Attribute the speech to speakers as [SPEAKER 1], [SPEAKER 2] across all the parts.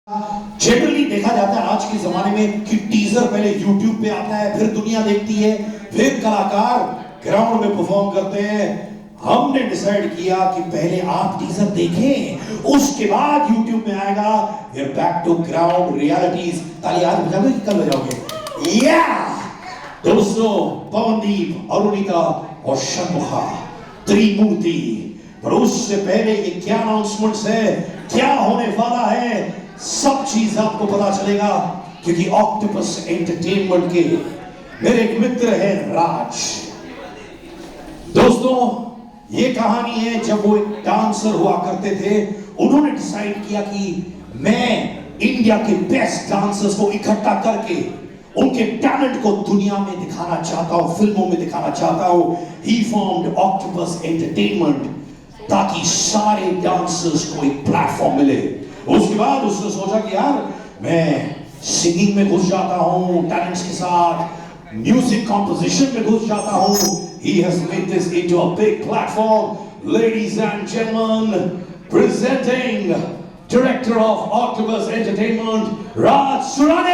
[SPEAKER 1] Generally देखा जाता है आज के जमाने में कि टीजर पहले YouTube पे आता है, फिर दुनिया देखती है, फिर कलाकार ग्राउंड में परफॉर्म करते हैं। हमने डिसाइड किया कि पहले आप टीजर देखें, उसके बाद YouTube में आएगा, फिर बैक टू ग्राउंड रियलिटीज। ताली आज बजाओगे कि कल बजाओगे? या दोस्तों, पवनदीप, अरुणिता और शर्मुखा त्रिमूर्ति। पर उससे पहले ये क्या अनाउंसमेंट्स है, क्या होने वाला है, सब चीज आपको पता चलेगा, क्योंकि ऑक्टोपस एंटरटेनमेंट के मेरे एक मित्र हैं राज। दोस्तों, ये कहानी है जब वो एक डांसर हुआ करते थे, उन्होंने डिसाइड किया कि मैं इंडिया के बेस्ट डांसर्स को इकट्ठा करके उनके टैलेंट को दुनिया में दिखाना चाहता हूं, फिल्मों में दिखाना चाहता हूं। ही फॉर्म्ड ऑक्टोपस एंटरटेनमेंट ताकि सारे डांसर्स को एक प्लेटफॉर्म मिले। उसके बाद उसने सोचा कि यार मैं सिंगिंग में घुस जाता हूं, टैलेंट्स के साथ म्यूजिक कंपोजिशन में घुस जाता हूं। He has made this into a big platform. Ladies and gentlemen, presenting director of Octopus Entertainment, Raj Surane.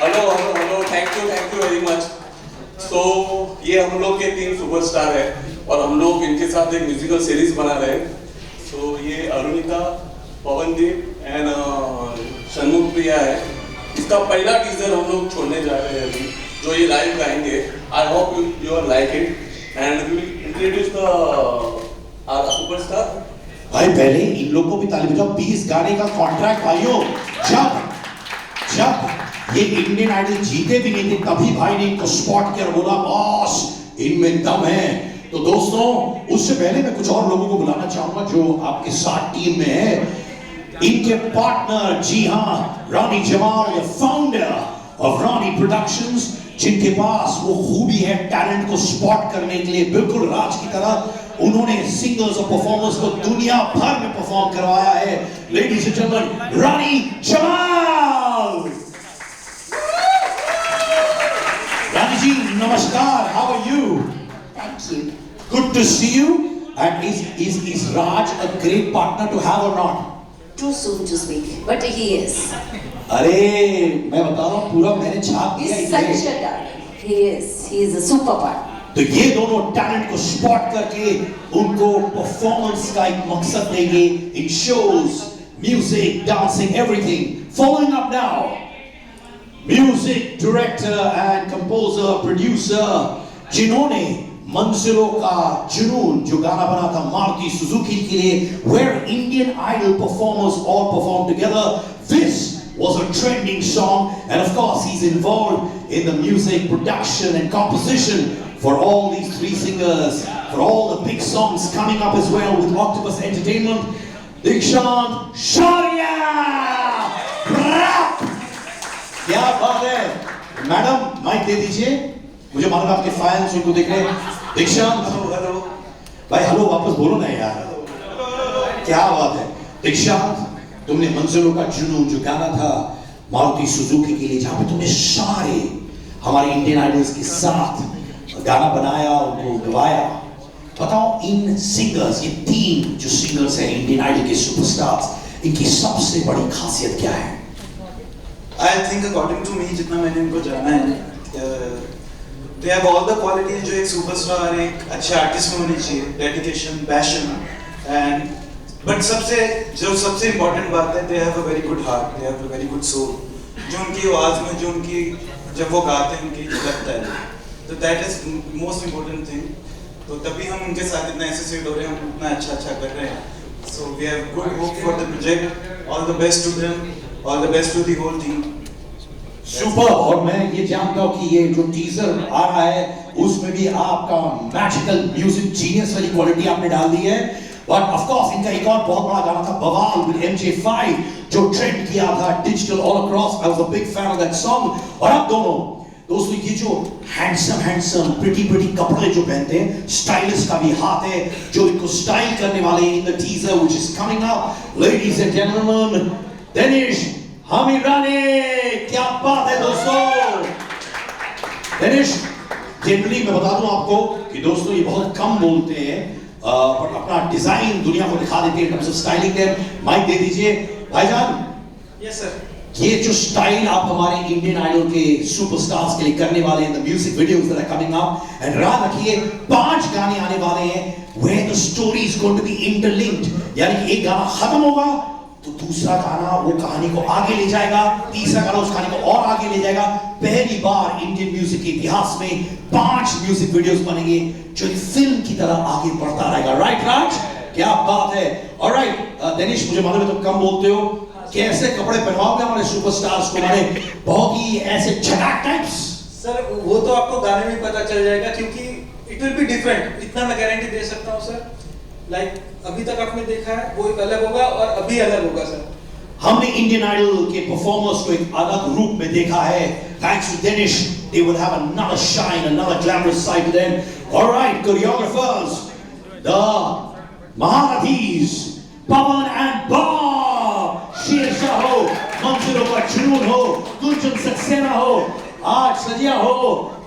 [SPEAKER 2] Hello, thank you very much. So ये हम लोग के 3 सुपरस्टार है और हम लोग इनके साथ एक म्यूजिकल सीरीज बना रहे हैं। सो ये अरुणिता, पवनदीप एंड शर्मुख प्रिया है। इसका पहला टीजर हम लोग छोड़ने जा रहे हैं अभी, जो ये लाइव गाएंगे। I hope you are like it and we will introduce the our superstar.
[SPEAKER 1] भाई पहले इन लोगों को भी ताली बजाओ। 20 गाने का कॉन्ट्रैक्ट भाइयों, जब ये इंडियन आइडल जीते भी नहीं थे, तभी भाई ने इनको स्पॉट किया और बोला बॉस इनमें दम है। तो दोस्तों, उससे पहले मैं कुछ और लोगों को बुलाना चाहूंगा जो आपके साथ टीम में है। इनके पार्टनर, जी हाँ, Ronnie Jamal, founder of Ronnie productions, जिनके पास वो खूबी है टैलेंट को स्पॉट करने के लिए, बिल्कुल राज की तरह उन्होंने सिंगर्स और परफॉर्मर्स को दुनिया भर में परफॉर्म करवाया है। Ladies and gentleman, Ronnie Jamal. Rani ji नमस्कार, how are you?
[SPEAKER 3] Thank you.
[SPEAKER 1] Good to see you. And is Raj a great partner to have or not?
[SPEAKER 3] Too soon to speak, but he is.
[SPEAKER 1] अरे मैं बता रहा हूँ, पूरा मैंने छाप दिया
[SPEAKER 3] He's such a darling. He is. He is a super partner.
[SPEAKER 1] तो ये दोनों टैलेंट को स्पॉट करके उनको परफॉर्मेंस का एक मकसद देंगे in shows, music, dancing, everything. Following up now, music director and composer, producer, जिन्होंने मंजिलों का जुनून जो गाना बना था मारुति सुजुकी के लिए, where Indian Idol performers all performed together. This was a trending song, and of course he's involved in the music production and composition for all these 3 singers, for all the big songs coming up as well with Octopus Entertainment. Dikshant Shaurya, क्या बात है madam, mic दे दीजिए। मुझे मालूम आपके fans उनको देख रहे हैं। दीक्षांत,
[SPEAKER 2] हेलो
[SPEAKER 1] भाई हेलो वापस बोलो ना यार, क्या बात है। दीक्षांत, तुमने मंजिलों का जुनून जो गाना था मारुति सुजुकी के लिए, जहां पे तुमने सारे हमारे इंडियन आइडल्स के साथ गाना बनाया, उनको गवाया, बताओ इन सिंगर्स, ये 3 जो सिंगर्स हैं इंडियन आइडल के सुपरस्टार्स, इनकी सबसे बड़ी खासियत क्या है?
[SPEAKER 4] I think according to me, जितना मैंने इनको जाना है, they have all the qualities जो एक सुपरस्टार, एक अच्छे आर्टिस्ट में होनी चाहिए। डेडिकेशन, पैशन एंड बट सबसे इम्पोर्टेंट बात है, they have a very good heart, they have a very good soul। जो उनकी आवाज़ में, जो उनकी जब वो गाते हैं, उनकी लगता है, तो that is most important thing। तो तभी हम उनके साथ इतना एसोसिएट हो रहे हैं, हम इतना अच्छा कर रहे हैं। So we have good hope for the project. All the best to them, all the best to the whole team।
[SPEAKER 1] Super. और मैं ये जानता हूँ कि ये जो टीजर आ रहा है उसमें भी आपका मैजिकल म्यूजिक जीनियस वाली क्वालिटी आपने डाल दी है। बट ऑफ कोर्स इनका एक और बहुत बड़ा गाना था बवाल विद MJ5, जो ट्रेंड किया था digital all across. I was a big fan of that song. और अब दोस्तों ये जो हैंडसम प्रिटी कपड़े जो पहनते हैं, स्टाइलिस्ट का भी हाथ है जो इनको स्टाइल करने वाले in the teaser which is coming up. Ladies and gentleman, Dinesh Hamirani, क्या बात है दोस्तों। दिनेश, जनरली मैं बता दूं आपको कि दोस्तों ये बहुत कम बोलते हैं, बट अपना डिजाइन दुनिया को दिखा देते हैं in terms of styling them. Mic दे दीजिए भाईजान।
[SPEAKER 4] Yes sir.
[SPEAKER 1] ये जो स्टाइल आप हमारे इंडियन आइडल के सुपरस्टार्स के लिए करने वाले हैं, the music videos that are coming up, and याद रखिए 5 गाने आने वाले हैं where the story is going to be interlinked, यानी कि एक गाना खत्म होगा तो दूसरा गाना वो कहानी को आगे ले जाएगा, तीसरा गाना उस कहानी को और आगे ले जाएगा। पहली बार इंडियन म्यूजिक के इतिहास में 5 म्यूजिक वीडियोस बनेंगे जो एक फिल्म की तरह आगे बढ़ता रहेगा। राइट राज, क्या बात है। ऑलराइट दिनेश, मुझे मालूम है तुम कम बोलते हो, कैसे कपड़े पहनाओगे हमारे सुपरस्टार्स को, हमारे बहुत ही ऐसे झटाक टाइप्स?
[SPEAKER 4] सर वो तो आपको गाने में पता चल जाएगा, क्योंकि इट विल बी डिफरेंट, इतना मैं गारंटी दे सकता हूँ सर। लाइक अभी तक आपने देखा है वो एक अलग होगा और अभी अलग होगा सर।
[SPEAKER 1] हमने इंडियन आइडल के परफॉर्मर्स को एक अलग रूप में देखा है। Thanks to Dinesh, they will have another shine, another glamorous side to them. All right, choreographers, the Maharathis, Pawan and Bob, Shershah हो, मंसूरों का जुनून हो, गुलशन सक्सेना हो, आज सजिया हो,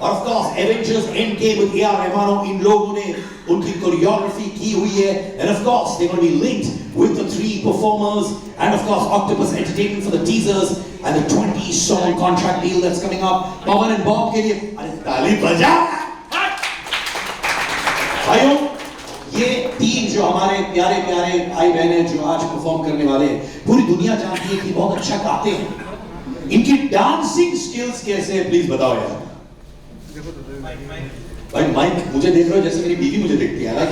[SPEAKER 1] और of course Avengers Endgame with AR. Rahman, इन लोगों ने उनकी कोरियोग्राफी की हुई है, and of course they gonna be linked with the 3 performers, and of course Octopus Entertainment for the teasers and the 20 song contract deal that's coming up. Pawan and Bob के लिए अरे ताली बजा भाइयों। ये 3 जो हमारे प्यारे प्यारे भाई बहन हैं जो आज परफॉर्म करने वाले हैं, पूरी दुनिया जानती है कि बहुत अच्छा गाते हैं। इनकी डांसिंग स्किल्स कैसे है, प्लीज बताओ यार। भाई माइक मुझे देख रहे हो जैसे मेरी बीवी मुझे देखती है ना।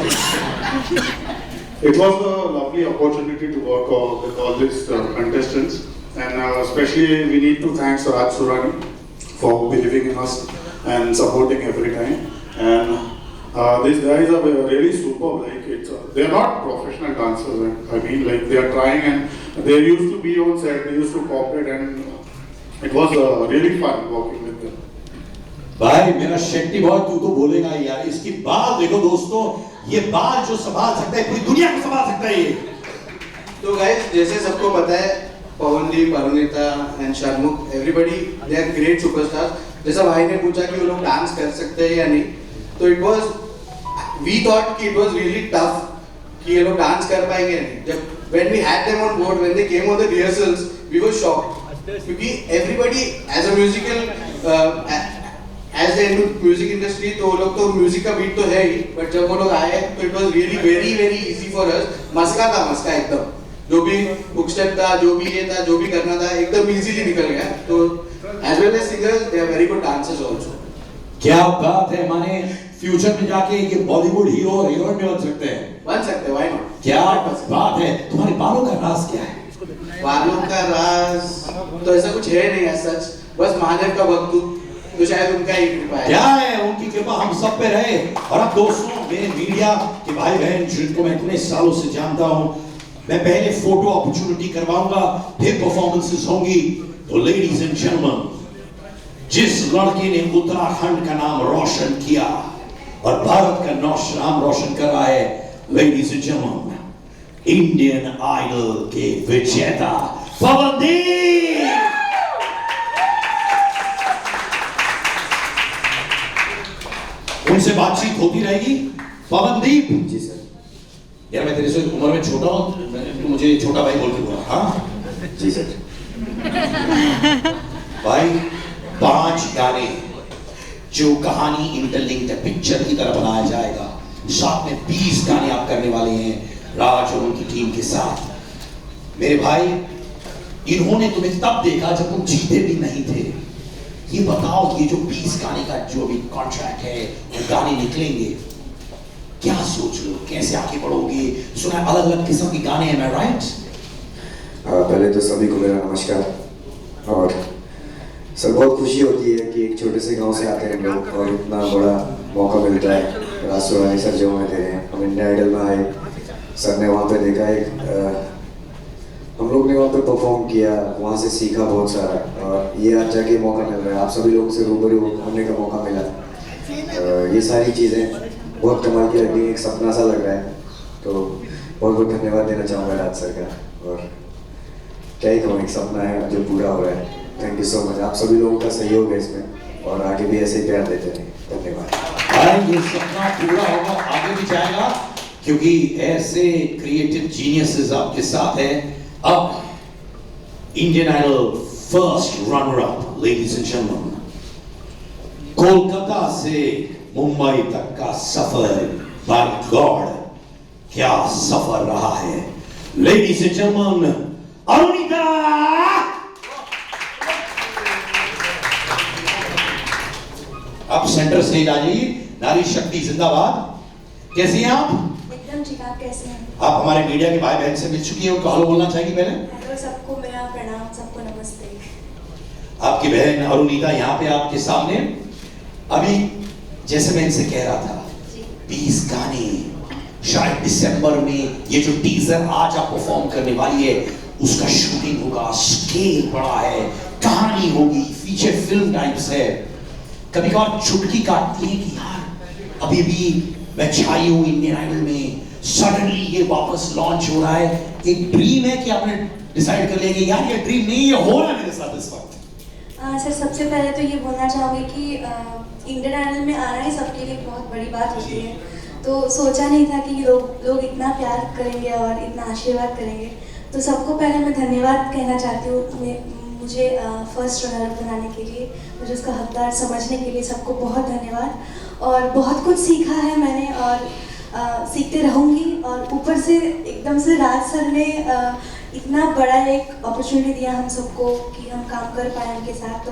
[SPEAKER 5] It was a lovely opportunity to work with all these contestants, and especially we need to thank Raj Surani for believing in us and supporting every time. And these guys are really superb. Like they are not professional dancers. I mean, like they are trying, and they used to be on set. They used to cooperate, and it was really fun working with them.
[SPEAKER 1] भाई मेरा Shetty boy तू तो बोलेगा ही यार, इसकी बाल देखो दोस्तों, ये बाल जो संभाल सकता है पूरी दुनिया को संभाल सकता है ये।
[SPEAKER 6] तो गाइस जैसे सबको पता है Pawandeep, Arunita and Sharmukh, everybody they are great superstars. जैसा भाई ने पूछा कि वो लोग डांस कर सकते हैं या नहीं, तो इट वाज वी थॉट कि इट वाज रियली टफ कि ये लोग डांस कर पाएंगे नहीं। जब when we had them on board, when they came on the rehearsals, we were shocked, क्योंकि everybody as a musical as a music industry तो वो लोग तो म्यूजिक का बीट तो है ही, बट जब वो लोग आए तो it was really very very easy for us. मस्का था, मस्का एकदम, जो भी हुक स्टेप था, जो भी ये था, जो भी करना था, एकदम इजीली निकल गया। तो as well as singers they are very good dancers also.
[SPEAKER 1] क्या बात है, माने फ्यूचर में जाके ये बॉलीवुड हीरो और हीरोइन भी बन सकते हैं।
[SPEAKER 6] बन सकते हैं, व्हाई नॉट।
[SPEAKER 1] क्या बात है। तुम्हारे बालों का राज क्या है?
[SPEAKER 6] बालों का राज तो ऐसा कुछ है नहीं है सच, बस महादेव का भक्त तो शायद उनका ही कृपा है।
[SPEAKER 1] क्या है, उनकी कृपा हम सब पे रहे। और अब दोस्तों, मेरे मीडिया के भाई बहन जिनको मैं इतने सालों से जानता हूं, मैं पहले फोटो अपॉर्चुनिटी करवाऊंगा, फिर परफॉर्मेंसेस होंगी। तो लेडीज एंड जेंटलमैन, जिस लड़के ने उत्तराखंड का नाम रोशन किया और भारत का नाम रोशन कर रहा है, ladies and gentleman, Indian Idol के विजेता पवनदीप। उनसे बातचीत होती रहेगी। पवनदीप
[SPEAKER 6] जी सर।
[SPEAKER 1] यार मैं तेरे से उम्र में छोटा हूँ, तू मुझे छोटा भाई बोल के बोला। हाँ
[SPEAKER 6] जी सर।
[SPEAKER 1] भाई 5 गाने जो कहानी इंटरलिंक्ड है, पिक्चर की तरह बनाया जाएगा। साथ में 20 गाने आप करने वाले हैं राज और उनकी टीम के साथ। मेरे भाई, इन्होंने तुम्हें तब देखा जब तुम जीते भी नहीं थे। ये बताओ, ये जो 20 गाने का जो भी कॉन्ट्रैक्ट है, वो गाने निकलेंगे, क्या सोच रहे हो, कैसे आगे बढ़ोगे? सुना अलग अलग किस्म के गाने हैं, मैं राइट?
[SPEAKER 7] पहले तो सभी को मेरा नमस्कार। और सर बहुत खुशी होती है कि एक छोटे से गांव से आते हैं लोग और इतना बड़ा मौका मिलता है। राज सुरानी सर जो हमें दे रहे हैं, हम इंडिया आइडल में आए, सर ने वहाँ पे देखा एक हम लोग ने वहाँ पे परफॉर्म किया, वहाँ से सीखा बहुत सारा, और ये आज जाके मौका मिल रहा है, आप सभी लोगों से रूबरू होने का मौका मिला। ये सारी चीज़ें बहुत कमाल की लगी, एक सपना सा लग रहा है। तो बहुत बहुत धन्यवाद देना चाहूँगा राज सर का, और क्या ही कहूँ, एक सपना है जो पूरा हो रहा है। थैंक यू सो मच, आप सभी लोगों का सहयोग है इसमें, और आगे भी ऐसे ही प्यार देते रहें। धन्यवाद।
[SPEAKER 1] ये सपना पूरा होगा, आगे भी जाएगा, क्योंकि ऐसे क्रिएटिव जीनियसेस आपके साथ हैं। अब Indian Idol first runner up, ladies and gentleman, Kolkata से मुंबई तक का सफर, बाय गॉड क्या सफर रहा है। Ladies and gentleman, Arunita. आप सेंटर स्टेज आ जाइए। नारी शक्ति जिंदाबाद। कैसी हैं आप?
[SPEAKER 8] एकदम ठीक। आप कैसे हैं?
[SPEAKER 1] आप हमारे मीडिया के भाई बहन से मिल चुकी हैं, उनको हेलो बोलना चाहेंगी पहले?
[SPEAKER 8] हेलो सबको, मेरा प्रणाम, सबको नमस्ते।
[SPEAKER 1] आपकी बहन अरुणिता यहाँ पे आपके सामने। अभी जैसे मैं इनसे कह रहा था, 20 गाने, शायद दिसंबर में ये जो टीजर आज आप परफॉर्म करने वाली है उसका शूटिंग होगा, स्केल बड़ा है, कहानी होगी, फीचर फिल्म टाइप्स है। कभी कभार चुटकी काटती है कि यार अभी भी मैं छाई हूँ इंडियन आइडल में, सडनली ये वापस लॉन्च हो रहा है। एक ड्रीम है कि आपने डिसाइड कर लिया कि यार ये ड्रीम नहीं, ये हो रहा है मेरे साथ इस वक्त।
[SPEAKER 8] सर, सबसे पहले तो ये बोलना चाहूँगी कि इंडियन आइडल में आना ही सबके लिए बहुत बड़ी बात होती है। तो सोचा नहीं था कि लोग इतना प्यार करेंगे और इतना आशीर्वाद करेंगे। तो सबको पहले मैं धन्यवाद कहना चाहती हूँ मुझे फर्स्ट रनर अप बनाने के लिए, मुझे उसका हकदार समझने के लिए सबको बहुत धन्यवाद। और बहुत कुछ सीखा है मैंने और सीखते रहूँगी। और ऊपर से एकदम से राज सर ने इतना बड़ा एक अपॉर्चुनिटी दिया हम सबको कि हम काम कर पाए उनके साथ। तो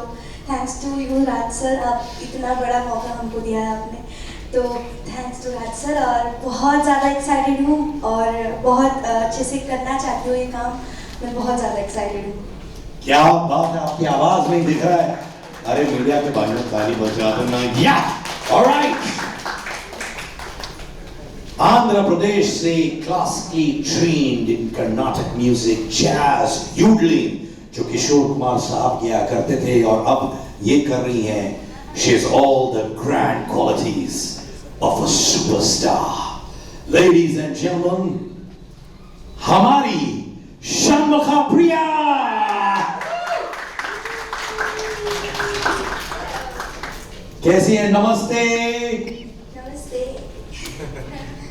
[SPEAKER 8] thanks to you Raj sir, आप इतना बड़ा मौका हमको दिया है आपने, तो थैंक्स टू राज सर। और बहुत ज़्यादा एक्साइटेड हूँ और बहुत अच्छे से करना चाहती हूँ ये काम। मैं बहुत ज़्यादा एक्साइटेड हूँ।
[SPEAKER 1] क्या बात है, आपकी आवाज में ही दिख रहा है। अरे मीडिया के भाइयों ताली बजा दो ना। या ऑलराइट, आंध्र प्रदेश से classically trained in Carnatic music, jazz, yodelling, जो किशोर कुमार साहब किया करते थे और अब ये कर रही हैं। She has all the grand qualities of a superstar. Ladies and gentlemen, हमारी षण्मुखा प्रिया। कैसी हैं? नमस्ते।
[SPEAKER 8] नमस्ते।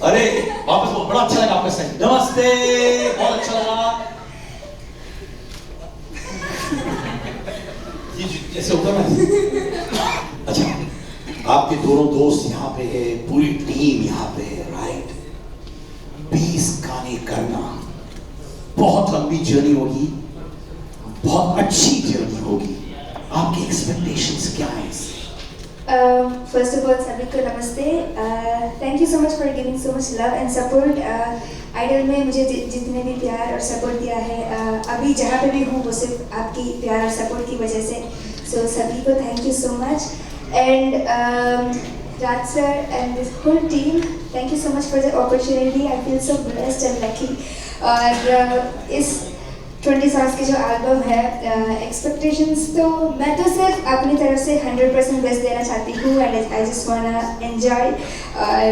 [SPEAKER 1] अरे वापस बोलो, बड़ा अच्छा लगा आपका सेंट। नमस्ते, बहुत अच्छा लगा। ये जैसे होता है। अच्छा, आपके दोनों दोस्त यहाँ पे है, पूरी टीम यहाँ पे है, राइट? 20 गाने करना बहुत लंबी जर्नी होगी, बहुत अच्छी जर्नी होगी। आपकी एक्सपेक्टेशंस क्या हैं?
[SPEAKER 8] फर्स्ट ऑफ ऑल सभी को नमस्ते। Thank you so much for giving so much love and support. Idol में मुझे जितने भी प्यार और सपोर्ट दिया है, अभी जहाँ पे भी हूँ वो सिर्फ आपकी प्यार और सपोर्ट की वजह से। सो सभी को thank you so much. And Raj sir and this whole team, thank you so much for the opportunity. I feel so blessed and lucky. और इस 20 सॉन्ग्स की जो एल्बम है, एक्सपेक्टेशंस तो मैं तो सिर्फ अपनी तरफ से 100% बेस्ट देना चाहती हूँ and I just wanna enjoy. और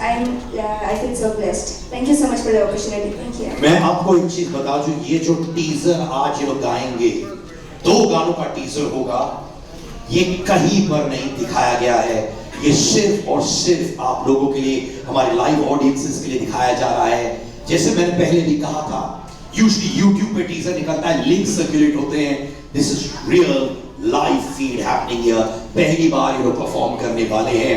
[SPEAKER 8] I feel so blessed. Thank you so much for the opportunity. Thank you.
[SPEAKER 1] मैं आपको एक चीज बता दूं, ये जो टीजर आज ये लोग गाएंगे, 2 गानों का टीजर होगा, ये कहीं पर नहीं दिखाया गया है। ये सिर्फ और सिर्फ आप लोगों के लिए, हमारे लाइव ऑडियंसेस के लिए दिखाया जा रहा है। जैसे मैंने पहले भी कहा था, यूजुअली YouTube पे टीजर निकलता है, लिंक सर्कुलेट होते हैं। This is real live feed happening here. पहली बार ये लोग परफॉर्म करने वाले हैं।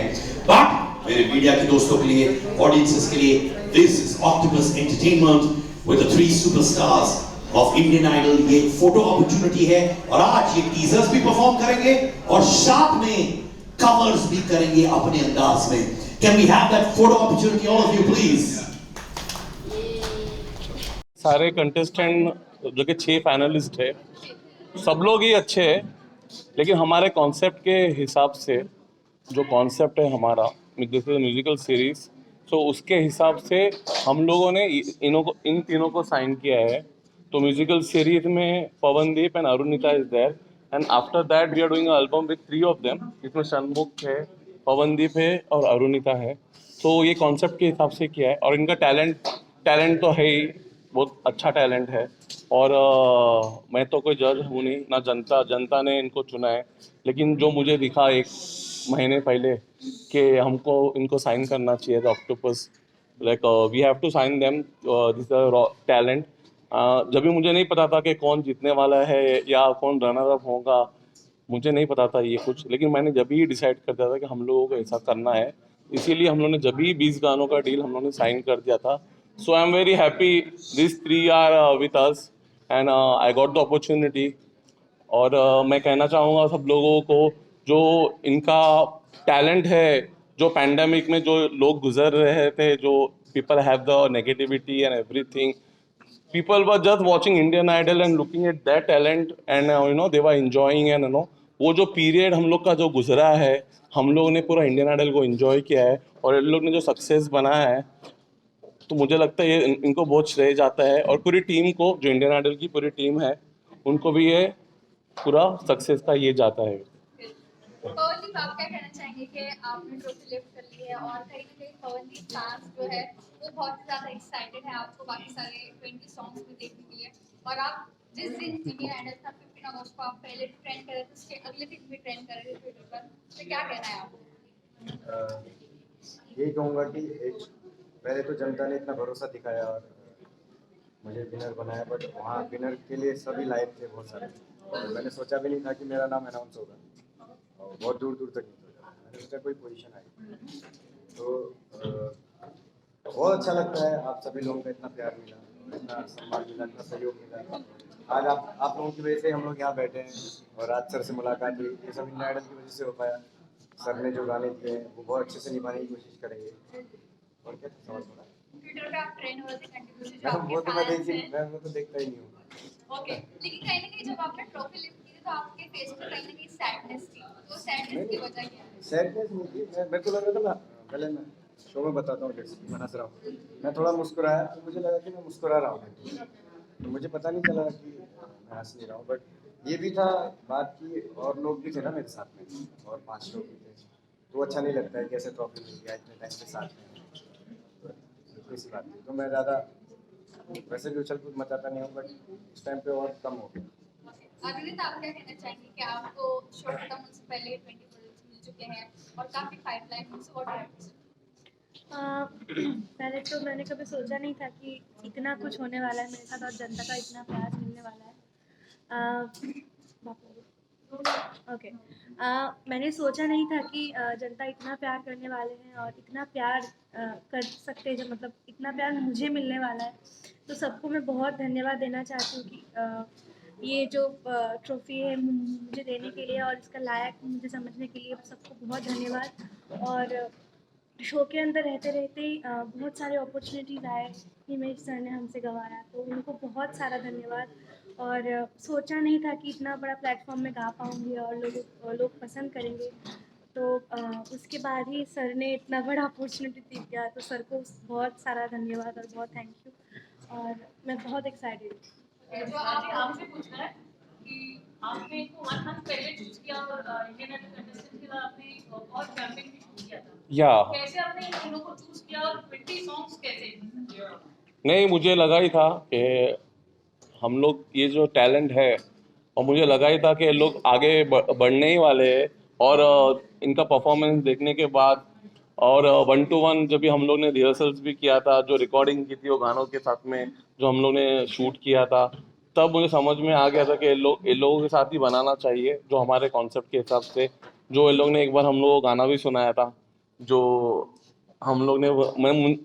[SPEAKER 1] बट मेरे मीडिया के दोस्तों के लिए, ऑडियंसेस के लिए, this is Octopus Entertainment with the 3 superstars of Indian Idol. ये फोटो अपॉर्चुनिटी है और आज ये टीजर्स भी परफॉर्म करेंगे और साथ में कवर्स भी करेंगे अपने अंदाज में। Can we have that photo opportunity all of you please?
[SPEAKER 2] सारे कंटेस्टेंट जो कि 6 फाइनलिस्ट है, सब लोग ही अच्छे हैं, लेकिन हमारे कॉन्सेप्ट के हिसाब से, जो कॉन्सेप्ट है हमारा जैसे म्यूजिकल सीरीज, तो उसके हिसाब से हम लोगों ने इन तीनों को साइन किया है। तो म्यूजिकल सीरीज में Pawandeep and Arunita is there, and after that we are doing album with 3 of them, जिसमें षण्मुख है, पवनदीप है और अरुणिता है। तो ये कॉन्सेप्ट के हिसाब से किया है और इनका टैलेंट तो है ही, बहुत अच्छा टैलेंट है। और मैं तो कोई जज हूँ नहीं, ना जनता ने इनको चुना है, लेकिन जो मुझे दिखा 1 महीने पहले कि हमको इनको साइन करना चाहिए था Octopus, like we have to sign them this talent. जब भी मुझे नहीं पता था कि कौन जीतने वाला है या कौन रनर अप होगा, मुझे नहीं पता था ये कुछ, लेकिन मैंने जब भी डिसाइड कर दिया था कि हम लोगों को ऐसा करना है, इसीलिए हम लोगों ने जब भी 20 गानों का डील हम लोगों ने साइन कर दिया था। So I am very happy this 3 are with us and I got the opportunity. और मैं कहना चाहूँगा सब लोगों को जो इनका टैलेंट है, जो पैंडेमिक में जो लोग गुजर रहे थे, जो people have the negativity and everything, people were just watching Indian Idol and looking at their talent and they were enjoying and वो जो पीरियड हम लोग का जो गुजरा है, हम लोग ने पूरा इंडियन आइडल को एंजॉय किया है और इन लोग ने जो सक्सेस बनाया है, तो मुझे लगता है ये इनको बहुत श्रेय जाता है और पूरी टीम को, जो इंडियन आइडल की पूरी टीम है, उनको भी ये पूरा सक्सेस का ये जाता है।
[SPEAKER 9] पवनदीप, आप क्या कहना चाहेंगे कि आपने ट्रॉफी लिफ्ट कर ली है और कहीं ना कहीं पवनदीप फैंस जो है वो बहुत ज़्यादा एक्साइटेड है आपको बाकी सारे 20 सॉन्ग्स में देखने के लिए, और आप जिस दिन इंडियन आइडल था 15 अगस्त को आप पहले ट्रेंड कर रहे थे, उसके अगले दिन भी ट्रेंड कर रहे थे ट्विटर पर, तो क्या कहना है आपको?
[SPEAKER 7] यही कहूँगा कि पहले तो जनता ने इतना भरोसा दिखाया और मुझे विनर बनाया, बट वहाँ विनर के लिए सभी लाइव थे बहुत सारे, और मैंने सोचा भी नहीं था कि मेरा नाम अनाउंस होगा और बहुत दूर दूर तक नहीं सोचा, मैंने सोचा कोई पोजीशन आई। तो बहुत अच्छा लगता है, आप सभी लोगों का इतना प्यार मिला, इतना सम्मान मिला, इतना सहयोग मिला। आज आप लोगों की वजह से हम लोग यहाँ बैठे हैं और आज सर से मुलाकात हुई, ये सब इंडियन आइडल की वजह से हो पाया। सर ने जो गाने दिए वो बहुत अच्छे से निभाने की कोशिश करेंगे। और क्या समझ पड़ा?
[SPEAKER 9] ट्विटर पे आप ट्रेंड हो रहे थे कंटिन्यूअसली, जो आपके
[SPEAKER 7] वो तो मैं
[SPEAKER 9] फैंस हैं।
[SPEAKER 7] मैं वो तो देखता ही नहीं हूँ।
[SPEAKER 9] ओके, लेकिन कहीं ना कहीं जब आपने ट्रॉफी लिफ्ट की थी तो आपके फेस पे कहीं ना कहीं सैडनेस थी, तो सैडनेस की वजह क्या है?
[SPEAKER 7] सैडनेस नहीं थी, मेरे को लगा था ना, पहले मैं शो में बताता हूँ जैसे मैं हंस रहा हूँ, मैं थोड़ा मुस्कुराया तो मुझे लगा कि मैं मुस्कुरा रहा हूँ, तो मुझे पता नहीं चला कि मैं हंस नहीं रहा हूँ। बट ये भी था बात की और लोग भी थे ना मेरे साथ में, और 5 लोग भी थे, तो अच्छा नहीं लगता है कि ऐसे ट्रॉफी मिल गया इतने टाइम के साथ में, तो इसी बात थी। तो मैं ज़्यादा वैसे भी उछल कूद मचाता नहीं हूँ, बट उस टाइम पे और कम हो गया।
[SPEAKER 9] अरुणिता, आप क्या कहना चाहेंगे कि आपको शो खत्म होने से पहले 20 प्रोजेक्ट्स मिल चुके हैं और काफी पाइपलाइन में, सो व्हाट
[SPEAKER 8] पहले तो मैंने कभी सोचा नहीं था कि इतना कुछ होने वाला है मेरे साथ और जनता का इतना प्यार मिलने वाला है। ओके, मैंने सोचा नहीं था कि जनता इतना प्यार करने वाले हैं और इतना प्यार कर सकते हैं, मतलब इतना प्यार मुझे मिलने वाला है। तो सबको मैं बहुत धन्यवाद देना चाहती हूँ कि ये जो ट्रॉफी है मुझे देने के लिए और इसका लायक मुझे समझने के लिए सबको बहुत धन्यवाद। और शो के अंदर रहते रहते ही बहुत सारे अपॉर्चुनिटीज़ आए, हिमेश सर ने हमसे गवाया, तो उनको बहुत सारा धन्यवाद। और सोचा नहीं था कि इतना बड़ा प्लेटफॉर्म में गा पाऊँगी और लोग पसंद करेंगे, तो उसके बाद ही सर ने इतना बड़ा अपॉर्चुनिटी दिया, तो सर को बहुत सारा धन्यवाद और बहुत थैंक यू, और मैं बहुत एक्साइटेड हूँ।
[SPEAKER 9] जो आपसे पूछना है कि आपने इसको 1 मंथ पहले चूज किया और इंडियन आइडल कंटेस्टेंट के बाद आपने और कैंपेन भी चूज किया था,
[SPEAKER 2] या
[SPEAKER 9] कैसे आपने इन दोनों को चूज किया और 20 सॉन्ग्स कैसे?
[SPEAKER 2] नहीं, मुझे लगा ही था कि हम लोग ये जो टैलेंट है, और मुझे लगा ही था कि लोग आगे बढ़ने ही वाले हैं, और इनका परफॉर्मेंस देखने के बाद और 1 to 1 जब भी हम लोग ने रिहर्सल्स भी किया था, जो रिकॉर्डिंग की थी वो गानों के साथ में जो हम लोग ने शूट किया था, तब मुझे समझ में आ गया था कि इन लोगों के साथ ही बनाना चाहिए, जो हमारे कॉन्सेप्ट के हिसाब से। जो इन लोग ने एक बार हम लोग को गाना भी सुनाया था, जो हम लोग ने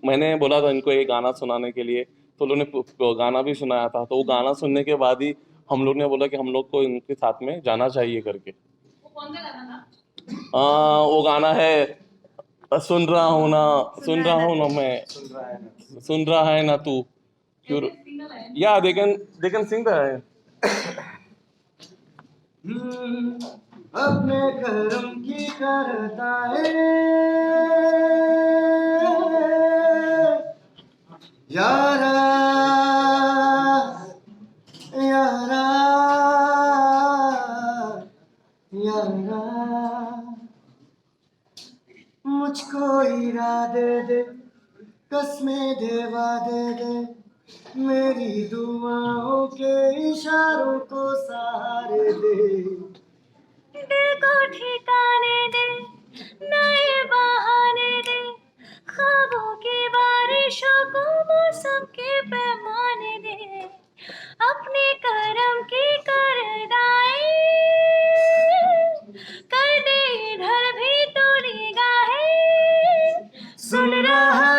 [SPEAKER 2] मैंने बोला था इनको ये गाना सुनाने के लिए, तो लोगों ने गाना भी सुनाया था, तो वो गाना सुनने के बाद ही हम लोग ने बोला कि हम लोग को इनके साथ में जाना चाहिए करके।
[SPEAKER 9] वो कौन सा गाना था?
[SPEAKER 2] वो गाना है सुन रहा हूँ ना मैं, सुन रहा है ना तू, क्यों? या दे कैन सिंग दैट।
[SPEAKER 7] अपने कर्म की करता है यारा यारा यारा, मुझको इरादे दे, कसमें दे, वादे दे, मेरी दुआओं के इशारों को सहारे दे, दिल को ठिकाने दे, नए बहाने दे,
[SPEAKER 10] ख्वाबों की बारिशों को मौसम के पैमाने दे, अपने करम की करदाई कर दे इधर भी तो निगाहें, सुन रहा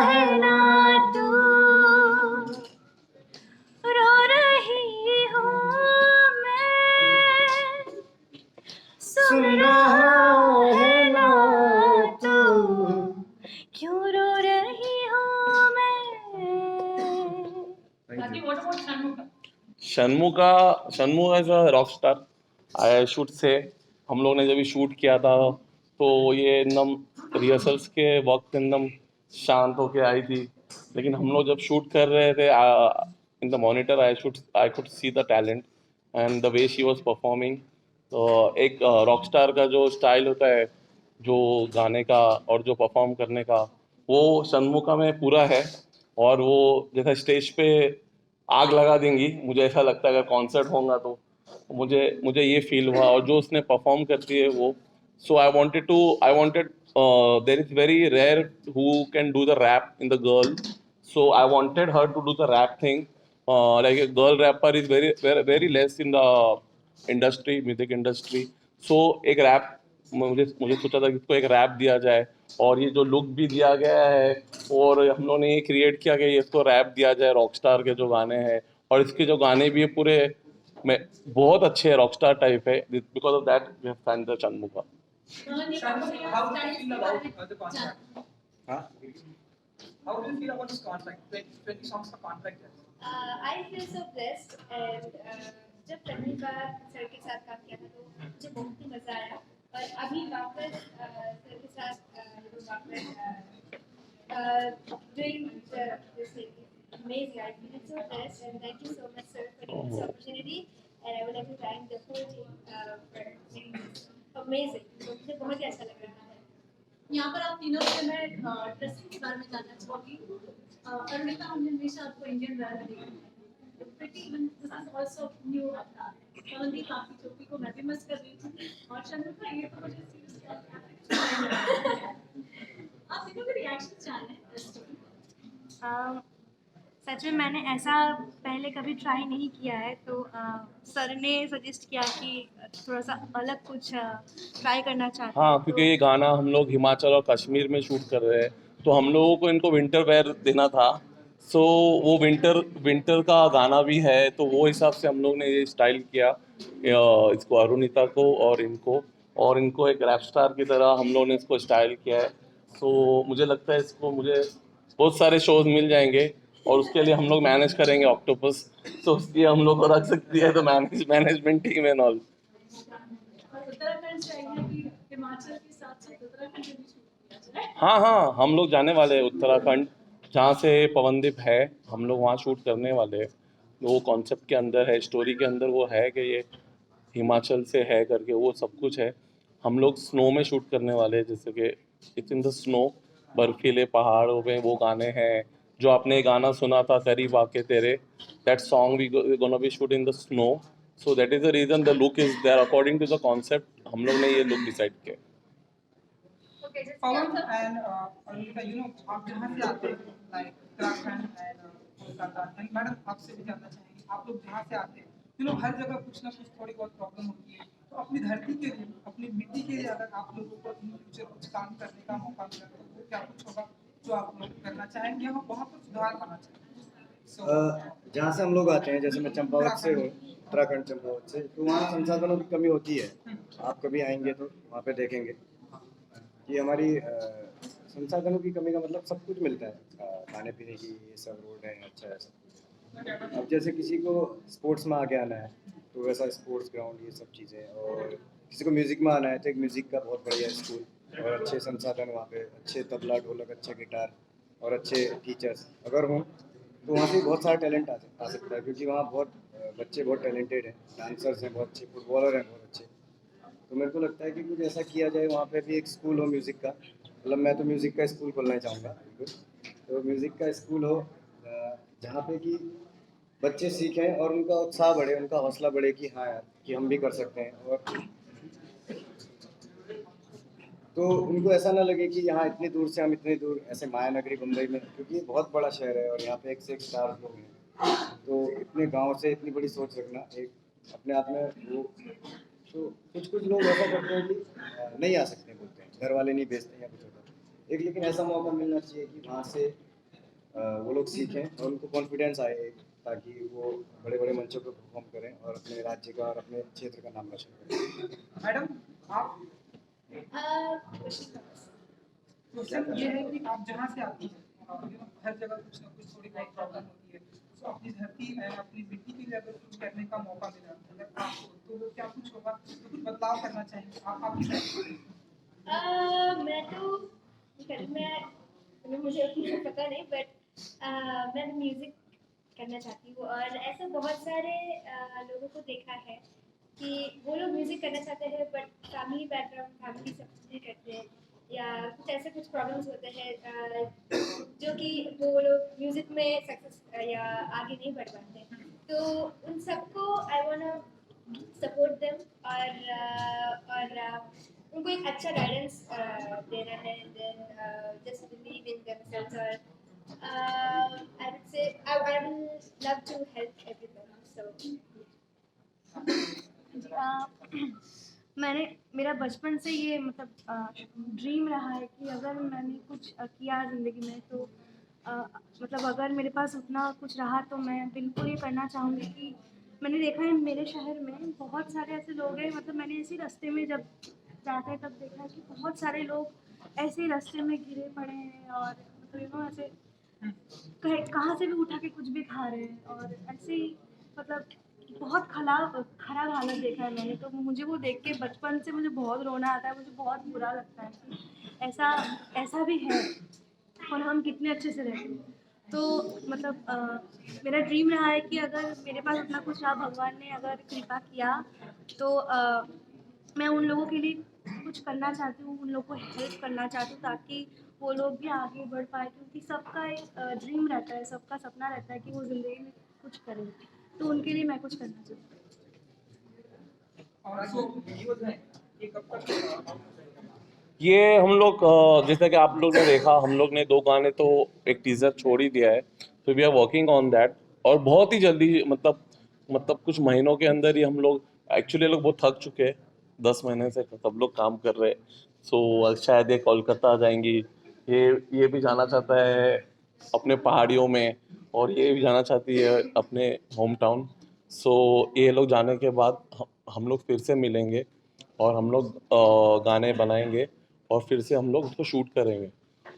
[SPEAKER 10] है ना तू, रो रही हूँ मैं, सुन रहा है ना तू, क्यों रो रही हूँ मैं।
[SPEAKER 2] Shanmukh as a rock star I should say. हम लोग ने जब भी शूट किया था तो ये एकदम रिहर्सल्स के वक्त एकदम शांत होके आई थी, लेकिन हम लोग जब शूट कर रहे थे in the monitor I could see the talent and the way she was performing. तो एक रॉक स्टार का जो स्टाइल होता है, जो गाने का और जो परफॉर्म करने का, वो शन्मुखा में पूरा है। और वो जैसा स्टेज पे आग लगा देंगी, मुझे ऐसा लगता है अगर कॉन्सर्ट होगा तो मुझे मुझे ये फील हुआ। और जो उसने परफॉर्म करती है वो, so I wanted there is very rare who can do the rap in the girl, so I wanted her to do the rap thing. Like a girl rapper is very less in the industry, music industry. So एक rap, मुझे सोचा था कि इसको एक rap दिया जाए, और ये जो लुक भी दिया गया है और हम लोगों ने ये क्रिएट किया कि इसको रैप दिया जाए रॉकस्टार के जो गाने हैं। और इसके जो गाने भी है पूरे में बहुत अच्छे हैं, रॉकस्टार टाइप है। Because of that we have find the Shanmukha.
[SPEAKER 11] How do you feel about this contract? 20 songs का contract है.
[SPEAKER 9] I feel so blessed and जब पहली बार सर के साथ काम किया था तो मुझे बहुत ही मज़ा आया, और अभी वापस सर के साथ doing this thing is amazing. I feel so blessed and thank you so much sir for giving this opportunity, and I would like to thank the whole team for doing this amazing. तो मुझे बहुत ही अच्छा लग रहा है।
[SPEAKER 10] यहाँ पर आप तीनों से मैं ड्रेसिंग के बारे में जानना चाहूँगी। अरुणिता, हमने हमेशा आपको इंडियन वेयर में देखा है, pretty this is also new अवतार। पवनदीप आपकी टोपी को मैं भी मिस कर रही थी, और शन्मुखा ये तो मुझे सीरियसली आप तीनों के रिएक्शन जानना है।
[SPEAKER 8] सच में मैंने ऐसा पहले कभी ट्राई नहीं किया है, तो सर ने सजेस्ट किया कि थोड़ा सा अलग कुछ ट्राई करना चाहते हैं।
[SPEAKER 2] हाँ, क्योंकि ये गाना हम लोग हिमाचल और कश्मीर में शूट कर रहे हैं, तो हम लोगों को इनको विंटर वेयर देना था। सो वो विंटर का गाना भी है, तो वो हिसाब से हम लोग ने ये स्टाइल किया इसको, अरुणिता को और इनको एक रैप स्टार की तरह हम लोग ने इसको स्टाइल किया है। सो मुझे लगता है मुझे बहुत सारे शोज मिल जाएंगे, और उसके लिए हम लोग मैनेज करेंगे ऑक्टोपस, तो उसकी हम लोग को रख सकती है तो management team and all.
[SPEAKER 10] Uttarakhand से आई है कि हिमाचल के साथ साथ उत्तराखंड में भी शूट किया जाए।
[SPEAKER 2] हाँ, हम लोग जाने वाले हैं उत्तराखंड, जहाँ से पवनदीप है, हम लोग वहाँ शूट करने वाले हैं। वो कॉन्सेप्ट के अंदर है, स्टोरी के अंदर वो है कि ये हिमाचल से है करके, वो सब कुछ है। हम लोग स्नो में शूट करने वाले हैं, जैसे कि इट्स इन द स्नो, बर्फीले पहाड़ों में वो गाने हैं जो आपने गाना सुना था करीब आके तेरे, that song we gonna be shoot in the snow. So that is the reason the look is there according to the concept, हम लोग ने ये लुक डिसाइड किया।
[SPEAKER 11] पवन and अरुणिता, आप जहाँ से आते हैं, like Uttarakhand and Kolkata, and madam आपसे भी जानना चाहेंगे, आप लोग जहाँ से आते हैं, हर जगह कुछ ना कुछ थोड़ी बहुत प्रॉब्लम होती है, तो अपनी धरती के लिए, अपनी मिट्टी के लिए अगर आप लोगों को इन फ्यूचर कुछ काम करने का मौका मिला तो वो क्या कुछ होगा जो आप लोग करना चाहेंगे, हम वहाँ पर सुधार लाना चाहेंगे?
[SPEAKER 7] जहाँ से हम लोग आते हैं, जैसे मैं चंपावत से हूँ, उत्तराखंड चंपावत से, तो वहाँ संसाधनों की कमी होती है। आप कभी आएंगे तो वहाँ पे देखेंगे कि हमारी संसाधनों की कमी का मतलब सब कुछ मिलता है, खाने पीने की, ये सब रोड है, अच्छा है सब कुछ। अब जैसे किसी को स्पोर्ट्स में आगे आना है तो वैसा स्पोर्ट्स ग्राउंड, ये सब चीज़ें, और किसी को म्यूज़िक में आना है तो एक म्यूज़िक का बहुत बढ़िया स्कूल और अच्छे संसाधन वहाँ पे, अच्छे तबला ढोलक, अच्छा गिटार और अच्छे टीचर्स अगर हों तो वहाँ से बहुत सारा टैलेंट आ सकता है, क्योंकि वहाँ बहुत बच्चे बहुत टैलेंटेड हैं, डांसर्स हैं बहुत अच्छे, फुटबॉलर हैं बहुत अच्छे। तो मेरे को लगता है कि कुछ ऐसा किया जाए, वहाँ पे भी एक स्कूल हो म्यूज़िक का, मतलब मैं तो म्यूज़िक का स्कूल खोलना चाहूँगा बिल्कुल। तो म्यूज़िक का स्कूल हो जहाँ पे कि बच्चे सीखें और उनका उत्साह बढ़े, उनका हौसला बढ़े कि हाँ यार, कि हम भी कर सकते हैं। और तो उनको ऐसा ना लगे कि यहाँ इतनी दूर से हम इतनी दूर ऐसे माया नगरी मुंबई में, क्योंकि ये बहुत बड़ा शहर है और यहाँ पे एक से एक स्टार लोग हैं, तो इतने गांव से इतनी बड़ी सोच रखना एक अपने आप में वो, तो कुछ लोग ऐसा करते हैं कि नहीं आ सकते, बोलते हैं घर वाले नहीं भेजते या कुछ होता है। एक लेकिन ऐसा मौका मिलना चाहिए कि वहाँ से वो लोग सीखें और उनको कॉन्फिडेंस आए, ताकि वो बड़े बड़े मंचों पर परफॉर्म करें और अपने राज्य का और अपने क्षेत्र का नाम रोशन करें।
[SPEAKER 11] मैडम आप क्वेश्चन ये है कि आप जहाँ से आती हैं हर जगह कुछ ना कुछ थोड़ी बहुत प्रॉब्लम होती है, तो अपनी धरती अपनी मिट्टी के लिए अगर कुछ करने का मौका मिला अगर आपको, तो वो क्या कुछ होगा, तो कुछ बदलाव करना चाहेंगे आप आपकी साइड से?
[SPEAKER 10] मैं तो मैं मुझे उतना पता नहीं, बट मैं म्यूजिक करना चाहती हूँ। और ऐसे बहुत सारे लोगों को देखा है कि वो लोग म्यूजिक करना चाहते हैं but family background, family support नहीं करते हैं, या कुछ प्रॉब्लम्स होते हैं जो कि वो लोग म्यूजिक में सक्सेस या आगे नहीं बढ़ पाते। तो उन सबको आई वांट सपोर्ट देम और उनको एक अच्छा गाइडेंस देना है, then just believe in themselves. और I would say I would love to help everyone. So
[SPEAKER 8] मैंने मेरा बचपन से ये मतलब ड्रीम रहा है कि अगर मैंने कुछ किया ज़िंदगी में तो मतलब अगर मेरे पास उतना कुछ रहा तो मैं बिल्कुल ये करना चाहूँगी कि मैंने देखा है मेरे शहर में बहुत सारे ऐसे लोग हैं, मतलब मैंने इसी रास्ते में जब जाते हैं तब देखा है कि बहुत सारे लोग ऐसे ही रास्ते में गिरे पड़े हैं और मतलब ऐसे कहाँ से भी उठा के कुछ भी खा रहे हैं और ऐसे ही मतलब बहुत खराब हालत देखा है मैंने। तो मुझे वो देख के बचपन से मुझे बहुत रोना आता है, मुझे बहुत बुरा लगता है कि ऐसा भी है और हम कितने अच्छे से रहते हैं। तो मतलब मेरा ड्रीम रहा है कि अगर मेरे पास इतना कुछ रहा, भगवान ने अगर कृपा किया तो मैं उन लोगों के लिए कुछ करना चाहती हूँ, उन लोगों को हेल्प करना चाहती हूँ ताकि वो लोग भी आगे बढ़ पाए, क्योंकि सबका एक ड्रीम रहता है, सबका सपना रहता है कि वो ज़िंदगी में कुछ करें, तो उनके लिए मैं कुछ करना चाहती हूँ।
[SPEAKER 11] और सो वीडियो है ये कब तक
[SPEAKER 2] ये हम लोग जैसा कि आप लोग ने देखा, हम लोग ने 2 गाने तो एक टीजर छोड़ ही दिया है, तो we are working on that. और बहुत ही जल्दी मतलब कुछ महीनों के अंदर ही हम लोग, एक्चुअली लोग बहुत थक चुके हैं, 10 महीने से सब लोग काम कर रहे हैं। सो शायद ये कोलकाता जाएंगी, ये भी जाना चाहता है अपने पहाड़ियों में, और ये भी जाना चाहती है अपने होम टाउन। सो ये लोग जाने के बाद हम लोग फिर से मिलेंगे और हम लोग गाने बनाएंगे और फिर से हम लोग उसको शूट करेंगे।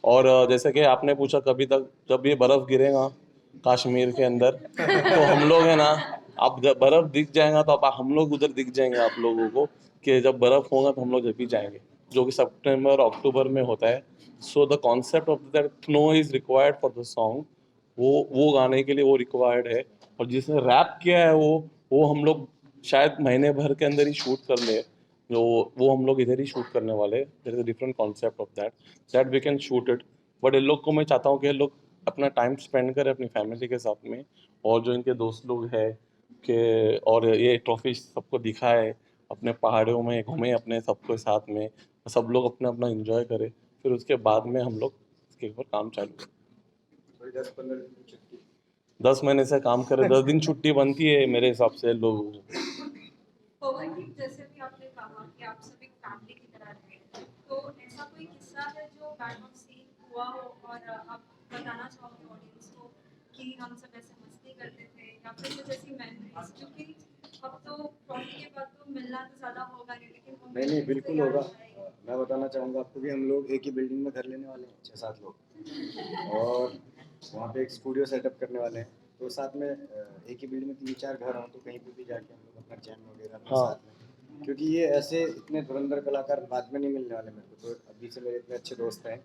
[SPEAKER 2] और जैसे कि आपने पूछा कभी तक जब ये बर्फ़ गिरेगा कश्मीर के अंदर, तो हम लोग है ना, आप जब बर्फ़ दिख जाएगा तो आप हम लोग उधर दिख जाएंगे आप लोगों को, कि जब बर्फ़ होगा तो हम लोग जब भी जाएंगे, जो कि सितंबर अक्टूबर में होता है। So the concept of that snow is required for the song, वो गाने के लिए वो रिक्वायर्ड है। और जिसने रैप किया है वो हम लोग शायद महीने भर के अंदर ही शूट कर ले, जो वो हम लोग इधर ही शूट करने वाले हैं। There is a different concept of that we can shoot it. But इन लोग को मैं चाहता हूँ कि ये लोग अपना टाइम स्पेंड करें अपनी फैमिली के साथ में, और जो इनके दोस्त लोग हैं कि, और ये ट्रॉफी सबको दिखाए, अपने पहाड़ों में घूमें अपने सबके साथ में, सब लोग अपना अपना इंजॉय करें, फिर उसके बाद में हम लोग इसके ऊपर काम चालू करें।
[SPEAKER 7] 10-15 दिन की छुट्टी,
[SPEAKER 2] 10 महीने से काम करें, 10 दिन छुट्टी बनती है मेरे हिसाब से लोगों को।
[SPEAKER 12] पवन जी, जैसे भी आपने कहा कि आप सब एक फैमिली की तरह रहे, तो ऐसा कोई किस्सा है जो बैकग्राउंड सीन हुआ हो और आप बताना चाहोगे ऑडियंस को कि हम सब ऐसे मस्ती करते थे, या फिर कुछ ऐसी मेमोरीज, क्योंकि अब तो ट्रॉफी के बाद तो मिलना तो ज़्यादा होगा नहीं, लेकिन वो
[SPEAKER 7] नहीं
[SPEAKER 12] memories
[SPEAKER 7] बिल्कुल
[SPEAKER 12] तो याद
[SPEAKER 7] होगा।
[SPEAKER 12] रहेगी।
[SPEAKER 7] मैं बताना चाहूँगा आपको कि हम लोग एक ही बिल्डिंग में घर लेने वाले हैं, 6-7 लोग, और वहाँ पे एक स्टूडियो सेटअप करने वाले हैं। तो साथ में एक ही बिल्डिंग में 3-4 घर हों तो कहीं पे भी जाके हम लोग अपना जैम वगैरह अपने
[SPEAKER 2] हाँ।
[SPEAKER 7] साथ में, क्योंकि ये ऐसे इतने धुरंधर कलाकार बाद में नहीं मिलने वाले मेरे को, तो अभी से मेरे इतने अच्छे दोस्त हैं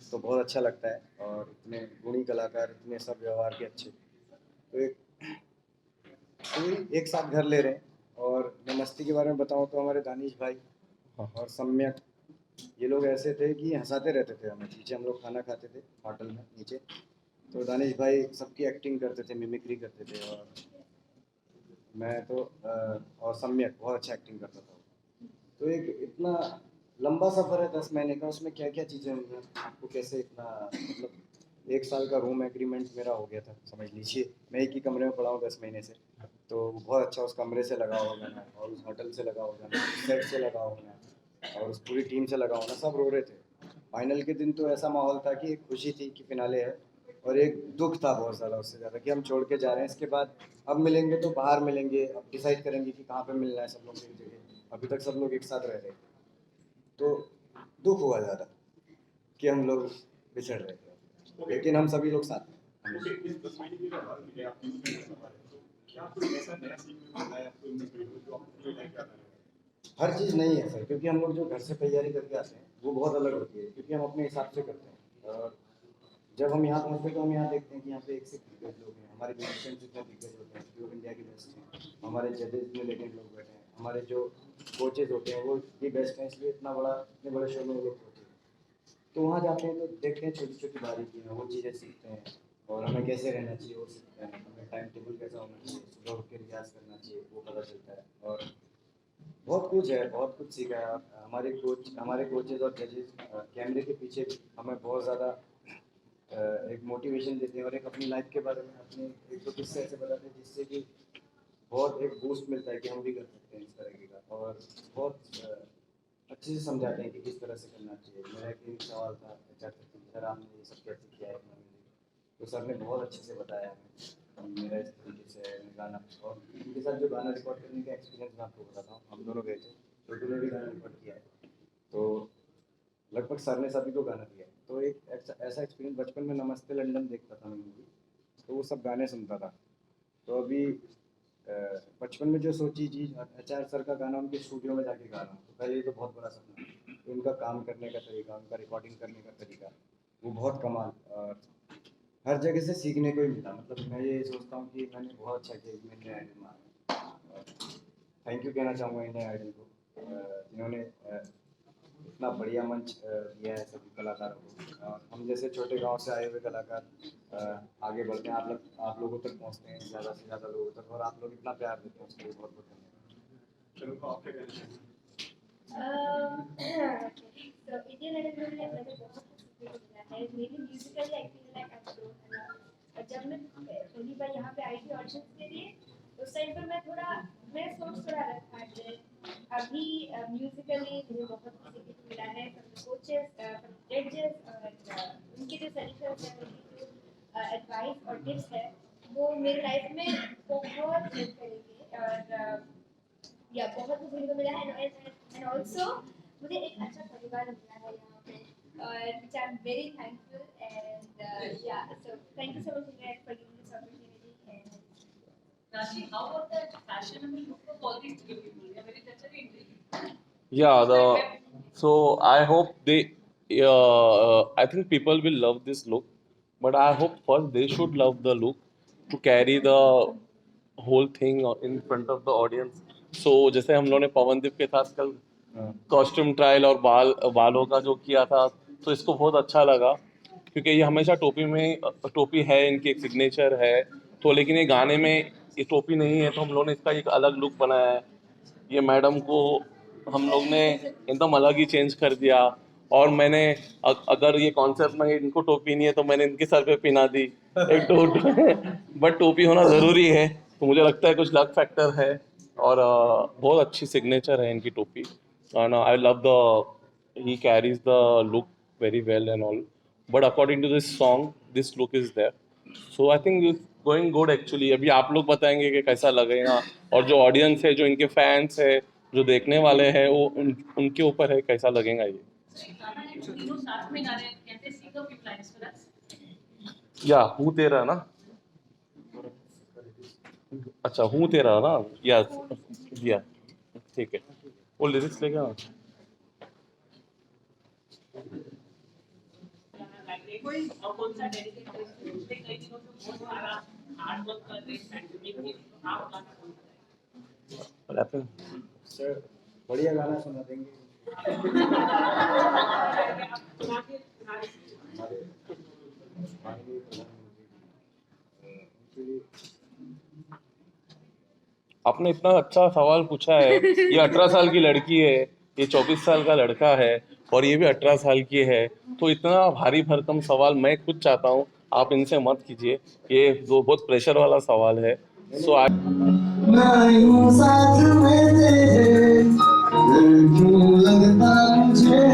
[SPEAKER 7] तो बहुत अच्छा लगता है, और इतने गुणी कलाकार, इतने सब व्यवहार के अच्छे, तो एक साथ घर ले रहे हैं। और मैं मस्ती के बारे में बताऊं तो हमारे दानिश भाई और सम्यक, ये लोग ऐसे थे कि हंसाते रहते थे हमें। नीचे हम लोग खाना खाते थे होटल में नीचे, तो दानिश भाई सबकी एक्टिंग करते थे, मिमिक्री करते थे, और मैं तो और सम्यक बहुत अच्छा एक्टिंग करता था। तो एक इतना लंबा सफ़र है 10 महीने का, उसमें क्या क्या चीज़ें हुई हैं, आपको कैसे इतना, मतलब 1 साल का रूम एग्रीमेंट मेरा हो गया था, समझ लीजिए। मैं एक ही कमरे में पड़ा हूँ 10 महीने से, तो बहुत अच्छा उस कमरे से लगा हुआ गाना, और उस होटल से लगा हुआ गाना, उस सेट से लगा हुआ गाना, और उस पूरी टीम से लगा हुआ गाना, सब रो रहे थे। फाइनल के दिन तो ऐसा माहौल था कि एक खुशी थी कि फिनाले है, और एक दुख था बहुत ज़्यादा, उससे ज़्यादा कि हम छोड़ के जा रहे हैं। इसके बाद अब मिलेंगे तो बाहर मिलेंगे, अब डिसाइड करेंगे कि कहाँ पे मिलना है सब लोग एक जगह। अभी तक सब लोग एक साथ रह रहे हैं, तो दुख हुआ ज़्यादा कि हम लोग बिछड़ रहे थे, लेकिन हम सभी लोग साथ हैं। हर चीज़ नहीं है सर, क्योंकि हम लोग जो घर से तैयारी करके आते हैं वो बहुत अलग होती है, क्योंकि हम अपने हिसाब से करते हैं। और जब हम यहाँ पहुँचते हैं तो हम यहाँ देखते हैं कि यहाँ पे एक से दिग्गज लोग हैं, हमारे म्यूजिशियन जितने दिग्गज होते हैं जो इंडिया के बेस्ट हैं, हमारे जजेस में लेजेंड लोग बैठे हैं, हमारे जो कोचेज होते हैं वो भी बेस्ट हैं, इसलिए इतने बड़े शो में वो लोग होते हैं। तो वहाँ जाते हैं तो देखते हैं छोटी छोटी बारीकियाँ, वो चीज़ें सीखते हैं, और हमें कैसे रहना चाहिए वो सीखते हैं, हमें टाइम टेबल कैसा होना चाहिए, सुबह उठ के रियाज़ करना चाहिए वो पता चलता है। और बहुत कुछ है, बहुत कुछ सीखा है। हमारे कोचेज और जजेस कैमरे के पीछे भी हमें बहुत ज़्यादा एक मोटिवेशन देते हैं, और एक अपनी लाइफ के बारे में अपने एक दो किस्से ऐसे बताते हैं जिससे कि बहुत एक बूस्ट मिलता है कि हम भी कर सकते हैं इस तरह का। और बहुत अच्छे से समझाते हैं कि किस तरह से करना चाहिए। मेरा एक सवाल था सर, आपने ये सब कैसे किया है, तो सर ने बहुत अच्छे से बताया हमें, मेरा इस तरीके से गाना, और उनके साथ जो गाना रिकॉर्ड करने का एक्सपीरियंस मैं आपको बताता हूँ। हम दोनों गए थे, तो उन्होंने भी गाना रिकॉर्ड किया है, तो लगभग सर ने सभी को गाना दिया। तो एक ऐसा एक्सपीरियंस, बचपन में नमस्ते लंदन देखता था मैं मूवी, तो वो सब गाने सुनता था। तो अभी बचपन में जो सोची चीज़, एचआर सर का गाना उनके स्टूडियो में जाके गाना, तो पहले तो बहुत बड़ा सपना। तो उनका काम करने का तरीका, उनका रिकॉर्डिंग करने का तरीका, वो बहुत कमाल, और हर जगह से सीखने को ही मिला। मतलब मैं ये सोचता हूँ कि मैंने बहुत अच्छा किया कि मैंने आइडल मारा। थैंक यू कहना चाहूँगा इंडियन आइडल को, जिन्होंने इतना बढ़िया मंच दिया है सभी कलाकारों को। हम जैसे छोटे गांव से आए हुए कलाकार आगे बढ़ते हैं, आप लोगों तक पहुंचते हैं, ज़्यादा से ज़्यादा लोगों तक, और आप लोग इतना प्यार देते हैं, उसके लिए बहुत बहुत धन्यवाद।
[SPEAKER 13] So Indian Idol में मैंने बहुत कुछ सीखने को मिला है। मेरी Musically I feel like I am grown a lot. और जब मैं पहली बार यहाँ पे आई थी ऑडिशंस के लिए, उस टाइम पर मैं सोच थोड़ा रखा है। अभी म्यूजिकली मुझे बहुत कुछ सीखने को मिला है फ्रॉम द कोचेस, फ्रॉम जजेस, और उनके जो सजेशंस हैं, उनकी जो एडवाइस और टिप्स है, वो मेरी लाइफ में बहुत हेल्प करेंगे। और या बहुत कुछ सीखने को मिला है। एंड ऑल्सो मुझे एक अच्छा परिवार मिला है यहाँ पे, और which I'm very thankful, and yeah, so thank you so much Ingrid for giving this opportunity. And
[SPEAKER 10] Rashi, how about the fashionable look of all these three people? They are very, that's very intriguing.
[SPEAKER 2] Yeah, so I hope I think people will love this look, but I hope first they should love the look to carry the whole thing in front of the audience. So जैसे हम लोगों ने पवनदीप के साथ कल costume trial और बालों का जो किया था, तो इसको बहुत अच्छा लगा, क्योंकि ये हमेशा टोपी है, इनकी एक सिग्नेचर है। तो लेकिन ये गाने में ये टोपी नहीं है, तो हम लोगों ने इसका एक अलग लुक बनाया है। ये मैडम को हम लोग ने एकदम अलग ही चेंज कर दिया। और मैंने अगर ये कॉन्सेप्ट में इनको टोपी नहीं है तो मैंने इनके सर पे पहना दी एक बट टोपी होना ज़रूरी है, तो मुझे लगता है कुछ लक फैक्टर है। और बहुत अच्छी सिग्नेचर है इनकी टोपी, and I love he carries the look very well and all, but according to this song this look is there, so I think it's going good actually. अभी आप लोग बताएंगे कि कैसा लगेगा, और जो ऑडियंस है, जो इनके फैंस है, जो देखने वाले हैं, वो उनके ऊपर है कैसा लगेगा ये।
[SPEAKER 10] तीनों साथ में गा रहे हैं, कैसे सीखो की प्लान्स फॉर अस?
[SPEAKER 2] या हूँ तेरा ना, अच्छा हूँ तेरा ना, या ठीक है, वो लिरिक्स लेके आना।
[SPEAKER 10] कोई कौन सा डेडिकेट पिछले कई दिनों से बहुत सारा हार्ड वर्क कर रहे हैं पैंडेमिक में, तो आप गाना
[SPEAKER 2] रैपिंग
[SPEAKER 7] सर बढ़िया गाना सुना देंगे।
[SPEAKER 2] आपने इतना अच्छा सवाल पूछा है। ये 18 साल की लड़की है, ये 24 साल का लड़का है और ये भी 18 साल की है, तो इतना भारी भरकम सवाल मैं खुद चाहता हूँ आप इनसे मत कीजिए, ये दो बहुत प्रेशर वाला सवाल है। सो
[SPEAKER 14] साथ में तेरे क्यों लगता मुझे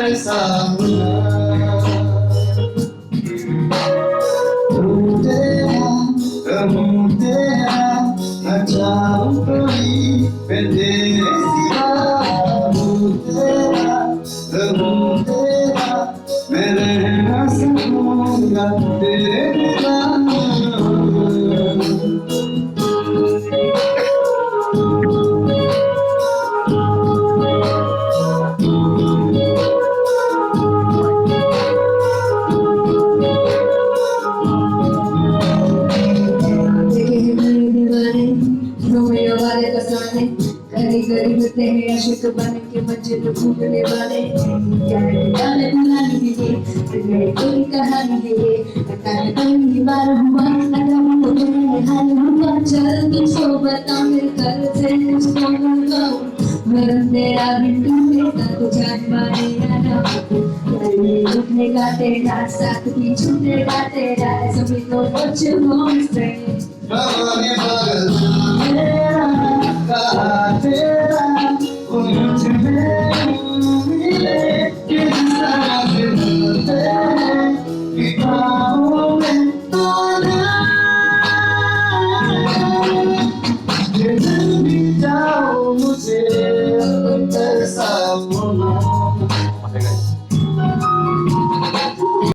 [SPEAKER 14] ऐसा आशिक बन के मंजिल भूलने वाले क्या है बुलानी है ये कोई कहानी है ये कहानी पहली बार हुआ अगर तो मेरे हाल हुआ चल तुम सो बता मिलकर से उसको लगाऊं मरन तेरा बिंदु मेरा तो जान मारे ना उठने का तेरा साथ भी छूटने का तेरा सभी तो कुछ होम स्ट्रेट